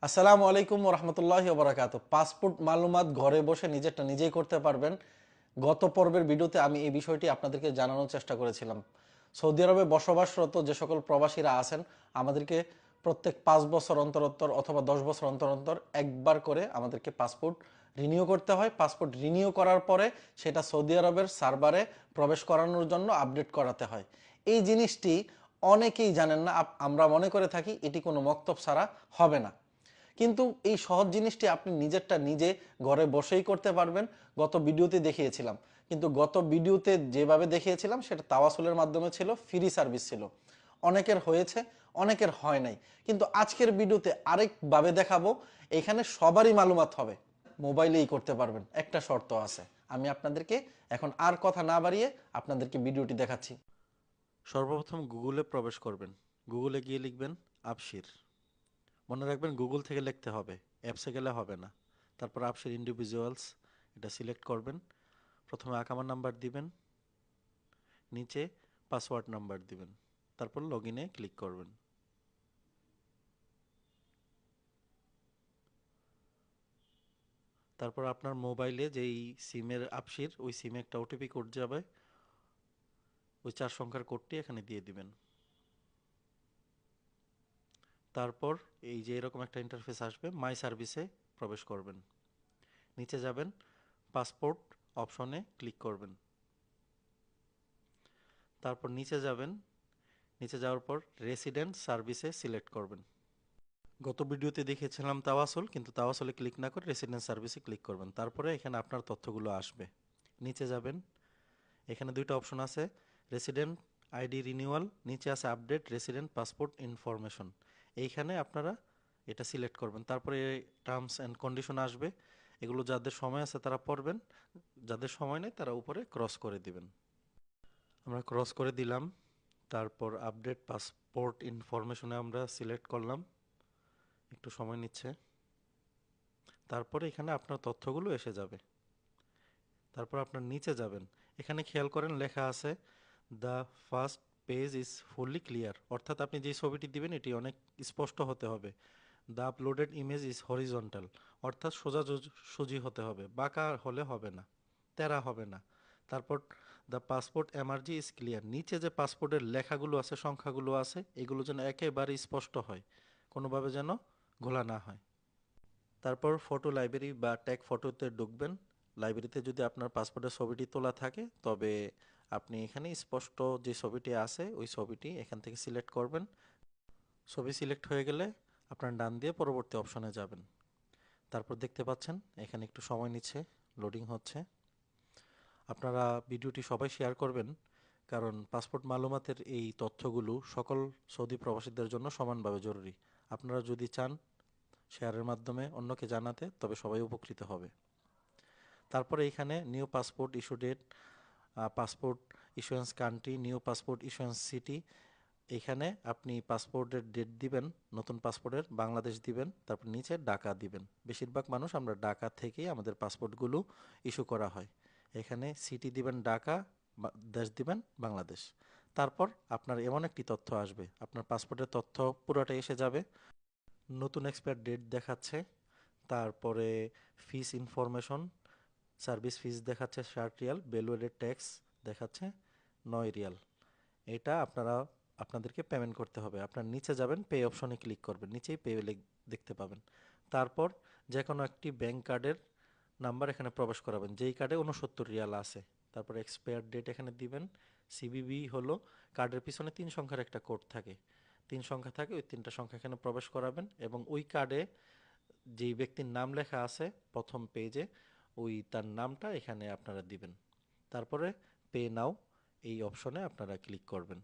আসসালামু আলাইকুম রহমতুল্লাহি ওবরাকাতুহ। পাসপোর্ট মালুমাত ঘরে বসে নিজেরটা নিজেই করতে পারবেন। গত পর্বের ভিডিওতে আমি এই বিষয়টি আপনাদেরকে জানানোর চেষ্টা করেছিলাম। সৌদি আরবে বসবাসরত যে সকল প্রবাসীরা আছেন, আমাদেরকে প্রত্যেক 5 বছর অন্তর অন্তর অথবা 10 বছর অন্তর অন্তর একবার করে আমাদেরকে পাসপোর্ট রিনিউ করতে হয়। পাসপোর্ট রিনিউ করার পরে সেটা সৌদি আরবের সার্ভারে প্রবেশ করানোর জন্য আপডেট করাতে হয়। এই জিনিসটি অনেকেই জানেন না। আমরা মনে করে থাকি এটি কোনো মক্তব ছাড়া হবে না, কিন্তু এই সহজ জিনিসটি আপনি নিজেরটা নিজে ঘরে বসেই করতে পারবেন। গত ভিডিওতে দেখিয়েছিলাম, কিন্তু গত ভিডিওতে যেভাবে দেখিয়েছিলাম সেটা তাওয়াসুলের মাধ্যমে ছিল, ফ্রি সার্ভিস ছিল। অনেকের হয়েছে, অনেকের হয় নাই। কিন্তু আজকের ভিডিওতে আরেকভাবে দেখাবো, এখানে সবারই মালুমাত হবে, মোবাইলেই করতে পারবেন। একটা শর্ত আছে, আমি আপনাদেরকে এখন আর কথা না বাড়িয়ে আপনাদেরকে ভিডিওটি দেখাচ্ছি। সর্বপ্রথম গুগলে প্রবেশ করবেন। গুগলে গিয়ে লিখবেন আবশির। মনে রাখবেন গুগল থেকে লিখতে হবে, অ্যাপসে গেলে হবে না। তারপর আবশির ইন্ডিভিজুয়ালস এটা সিলেক্ট করবেন। প্রথমে আকামা নাম্বার দিবেন, নিচে পাসওয়ার্ড নাম্বার দিবেন, তারপর লগ ইনে ক্লিক করবেন। তারপর আপনার মোবাইলে যেই সিমের আবশির, ওই সিমে একটা ওটিপি কোড যাবে, ওই 4 সংখ্যার কোডটি এখানে দিয়ে দিবেন। তারপর এই যে এরকম একটা ইন্টারফেস আসবে, মাই সার্ভিসে প্রবেশ করবেন। নিচে যাবেন, পাসপোর্ট অপশনে ক্লিক করবেন। তারপর নিচে যাবেন, নিচে যাওয়ার পর রেসিডেন্ট সার্ভিসে সিলেক্ট করবেন। গত ভিডিওতে দেখেছিলাম তাওয়াসুল, কিন্তু তাওয়াসুলে ক্লিক না করে রেসিডেন্ট সার্ভিসে ক্লিক করবেন। তারপরে এখানে আপনার তথ্যগুলো আসবে। নিচে যাবেন, এখানে দুইটা অপশন আছে, রেসিডেন্ট আইডি রিনিউয়াল, নিচে আছে আপডেট রেসিডেন্ট পাসপোর্ট ইনফরমেশন। এইখানে আপনারা এটা সিলেক্ট করবেন। তারপরে টার্মস অ্যান্ড কন্ডিশন আসবে, এগুলো যাদের সময় আছে তারা পড়বেন, যাদের সময় নেই তারা উপরে ক্রস করে দিবেন। আমরা ক্রস করে দিলাম। তারপর আপডেট পাসপোর্ট ইনফরমেশনে আমরা সিলেক্ট করলাম, একটু সময় নিচ্ছে। তারপরে এখানে আপনার তথ্যগুলো এসে যাবে। তারপর আপনার নিচে যাবেন, এখানে খেয়াল করেন লেখা আছে the first page is fully clear, অর্থাৎ আপনি যে ছবিটি দিবেন এটি অনেক স্পষ্ট হতে হবে। The uploaded image is horizontal, অর্থাৎ সোজাসুজি হতে হবে, বাঁকা হলে হবে না, তেরা হবে না। তারপর দ্য পাসপোর্ট এমআরজি ইজ ক্লিয়ার, নিচে যে পাসপোর্টের লেখাগুলো আছে, সংখ্যাগুলো আছে, এগুলো যেন একেবারে স্পষ্ট হয়, কোনোভাবে যেন ঘোলা না হয়। তারপর ফটো লাইব্রেরি বা ট্যাগ ফটোতে ঢুকবেন। লাইব্রেরিতে যদি আপনার পাসপোর্টের ছবিটি তোলা থাকে, তবে আপনি এখানে স্পষ্ট যে ছবিটি আছে ওই ছবিটি এখান থেকে সিলেক্ট করবেন। ছবি সিলেক্ট হয়ে গেলে আপনার ডান দিয়ে পরবর্তী অপশনে যাবেন। তারপর দেখতে পাচ্ছেন এখানে একটু সময় নিচ্ছে, লোডিং হচ্ছে। আপনারা ভিডিওটি সবাই শেয়ার করবেন, কারণ পাসপোর্ট মালুমাতের এই তথ্যগুলো সকল সৌদি প্রবাসীদের জন্য সমানভাবে জরুরি। আপনারা যদি চান শেয়ারের মাধ্যমে অন্যকে জানাতে, তবে সবাই উপকৃত হবে। তারপরে এখানে new passport issue date, passport issuance country, new passport issuance city, এখানে আপনি পাসপোর্টের ডেট দিবেন, নতুন পাসপোর্টের বাংলাদেশ দিবেন, তারপর নিচে ঢাকা দিবেন। বেশিরভাগ মানুষ আমরা ঢাকা থেকেই আমাদের পাসপোর্টগুলো ইস্যু করা হয়। এখানে সিটি দিবেন ঢাকা, দেশ দিবেন বাংলাদেশ। তারপর আপনার এমন একটি তথ্য আসবে, আপনার পাসপোর্টের তথ্য পুরোটা এসে যাবে। নতুন এক্সপায়ার ডেট দেখাচ্ছে, তারপরে ফিস ইনফরমেশন, সার্ভিস ফিস দেখাচ্ছে 60 রিয়াল, ভ্যালু ট্যাক্স দেখাচ্ছে 9 রিয়াল। এটা আপনাদেরকে পেমেন্ট করতে হবে। আপনার নিচে যাবেন, পে অপশনে ক্লিক করবেন, নিচেই পে দেখতে পাবেন। তারপর যে কোনো একটি ব্যাংক কার্ডের নাম্বার এখানে প্রবেশ করাবেন, যেই কার্ডে 69 রিয়াল আছে। তারপর এক্সপায়ার ডেট এখানে দিবেন। সিবিবি হলো কার্ডের পিছনে 3 সংখ্যার একটা কোড থাকে, 3 সংখ্যা থাকে, ওই 3টা সংখ্যা এখানে প্রবেশ করাবেন এবং ওই কার্ডে যেই ব্যক্তির নাম লেখা আছে প্রথম পেজে, ওই তার নামটা এখানে আপনারা দিবেন। তারপরে পে নাও এই অপশনে আপনারা ক্লিক করবেন।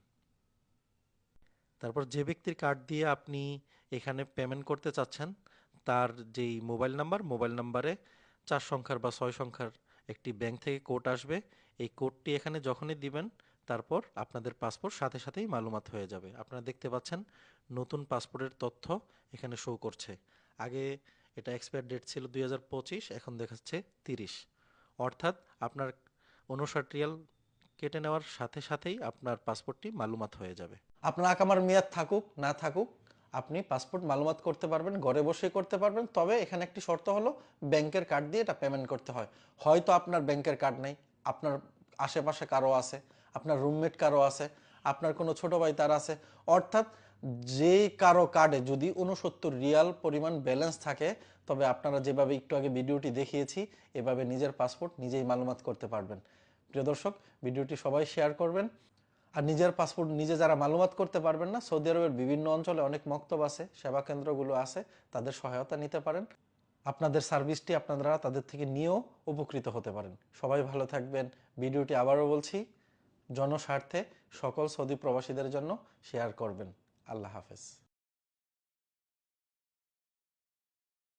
তারপর যে ব্যক্তির কার্ড দিয়ে আপনি এখানে পেমেন্ট করতে চাচ্ছেন, তার যেই মোবাইল নাম্বারে 4 সংখ্যার বা 6 সংখ্যার একটি ব্যাংক থেকে কোড আসবে। এই কোডটি এখানে যখনই দিবেন, তারপর আপনাদের পাসপোর্ট সাথে সাথেই মালুমাত হয়ে যাবে। আপনারা দেখতে পাচ্ছেন নতুন পাসপোর্টের তথ্য এখানে শো করছে। আগে এটা এক্সপায়ার ডেট ছিল 2025, এখন দেখাচ্ছে 30, অর্থাৎ আপনার 59 রিয়াল কেটে নেওয়ার সাথে সাথেই আপনার পাসপোর্টটি মালুমাত হয়ে যাবে। আপনার আকামার মেয়াদ থাকুক না থাকুক, আপনি পাসপোর্ট মালুমাত করতে পারবেন, ঘরে বসেই করতে পারবেন। তবে এখানে একটি শর্ত হলো ব্যাংকের কার্ড দিয়ে এটা পেমেন্ট করতে হয়। হয়তো আপনার ব্যাংকের কার্ড নেই, আপনার আশেপাশে কারো আছে, আপনার রুমমেট কারো আছে, আপনার কোনো ছোট ভাই তার আছে, অর্থাৎ যে কারো কার্ডে যদি 69 রিয়াল পরিমাণ ব্যালেন্স থাকে, তবে আপনারা যেভাবে একটু আগে ভিডিওটি দেখিয়েছি এভাবে নিজের পাসপোর্ট নিজেই মালুমাত করতে পারবেন। প্রিয় দর্শক, ভিডিওটি সবাই শেয়ার করবেন। আর নিজের পাসপোর্ট নিজে যারা মালুমাত করতে পারবেন না, সৌদি আরবের বিভিন্ন অঞ্চলে অনেক মক্তব আছে, সেবা কেন্দ্রগুলো আছে, তাদের সহায়তা নিতে পারেন। আপনাদের সার্ভিসটি আপনারা তাদের থেকে নিয়েও উপকৃত হতে পারেন। সবাই ভালো থাকবেন। ভিডিওটি আবারও বলছি, জনস্বার্থে সকল সৌদি প্রবাসীদের জন্য শেয়ার করবেন। আল্লাহ হাফেজ।